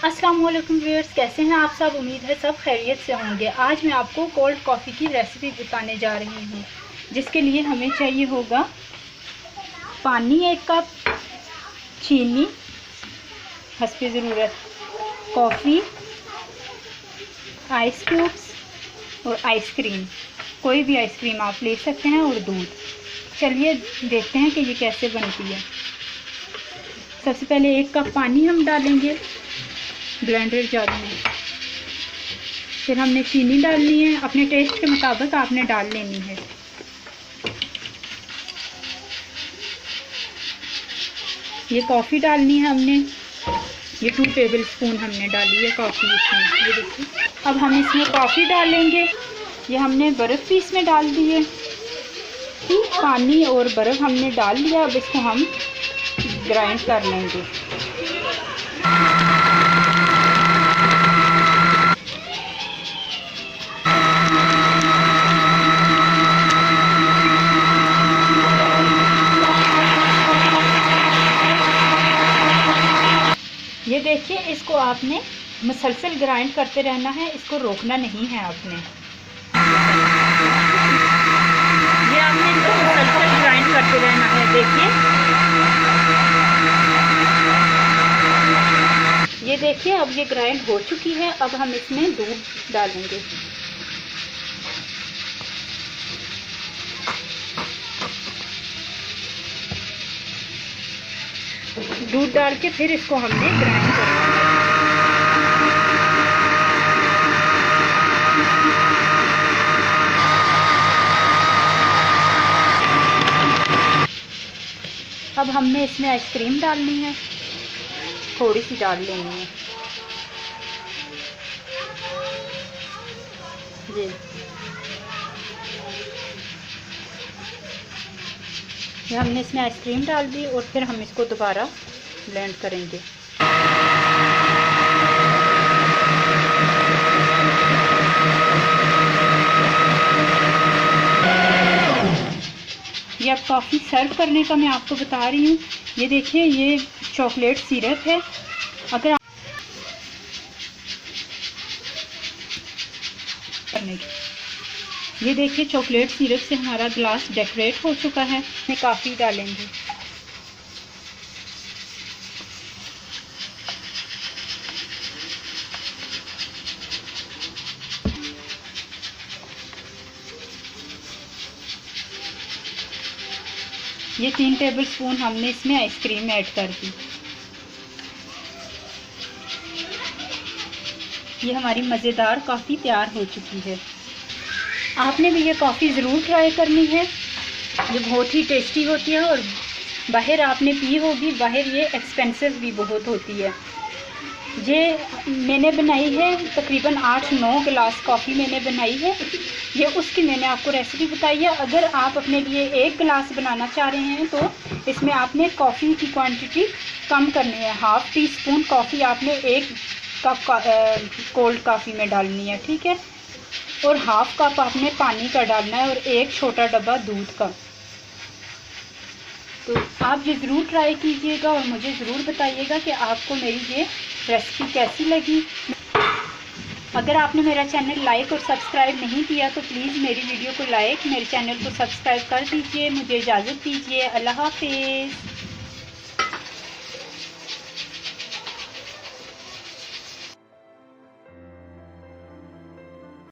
अस्सलाम वालेकुम व्यूअर्स, कैसे हैं आप सब। उम्मीद है सब खैरियत से होंगे। आज मैं आपको कोल्ड कॉफ़ी की रेसिपी बताने जा रही हूँ, जिसके लिए हमें चाहिए होगा पानी 1 कप, चीनी हस्बे ज़रूरत, कॉफ़ी, आइस क्यूब्स और आइसक्रीम। कोई भी आइसक्रीम आप ले सकते हैं और दूध। चलिए देखते हैं कि ये कैसे बनती है। सबसे पहले 1 कप पानी हम डालेंगे ब्लेंडर जार में। फिर हमने चीनी डालनी है, अपने टेस्ट के मुताबिक आपने डाल लेनी है। ये कॉफ़ी डालनी है हमने, ये 2 टेबल स्पून हमने डाली है कॉफ़ी इसमें। ये देखिए, अब हम इसमें कॉफ़ी डालेंगे। ये हमने बर्फ़ भी इसमें डाल दी है। पानी और बर्फ़ हमने डाल लिया। अब इसको हम ग्राइंड कर लेंगे। ये देखिए, इसको आपने मुसलसल ग्राइंड करते रहना है, इसको रोकना नहीं है आपने। ये आपने इसको मुसलसल ग्राइंड करते रहना है। ये देखिए, अब ये ग्राइंड हो चुकी है। अब हम इसमें दूध डालेंगे। दूध डाल के फिर इसको हमने ग्राइंड करना है। अब हमने इसमें आइसक्रीम डालनी है, थोड़ी सी डाल लेनी है। जी, ये हमने इसमें आइसक्रीम डाल दी और फिर हम इसको दोबारा ब्लेंड करेंगे। ये अब कॉफ़ी सर्व करने का मैं आपको बता रही हूँ। ये देखिए, ये चॉकलेट सिरप है। अगर आप ये देखिए, चॉकलेट सिरप से हमारा ग्लास डेकोरेट हो चुका है। मैं कॉफ़ी डालेंगे। ये 3 टेबल स्पून हमने इसमें आइसक्रीम ऐड कर दी। ये हमारी मज़ेदार कॉफ़ी तैयार हो चुकी है। आपने भी ये कॉफ़ी ज़रूर ट्राई करनी है। ये बहुत ही टेस्टी होती है और बाहर आपने पी होगी, बाहर ये एक्सपेंसिव भी बहुत होती है। ये मैंने बनाई है, तकरीबन 8-9 गिलास कॉफ़ी मैंने बनाई है। ये उसकी मैंने आपको रेसिपी बताई है। अगर आप अपने लिए 1 गिलास बनाना चाह रहे हैं तो इसमें आपने कॉफ़ी की क्वांटिटी कम करनी है। ½ टीस्पून कॉफ़ी आपने 1 कप कोल्ड कॉफ़ी में डालनी है, ठीक है। और ½ कप आपने पानी का डालना है और 1 छोटा डब्बा दूध का। तो आप ये ज़रूर ट्राई कीजिएगा और मुझे ज़रूर बताइएगा कि आपको मेरी ये रेसिपी कैसी लगी। अगर आपने मेरा चैनल लाइक और सब्सक्राइब नहीं किया तो प्लीज़ मेरी वीडियो को लाइक, मेरे चैनल को सब्सक्राइब कर दीजिए। मुझे इजाज़त दीजिए। अल्लाह हाफिज़।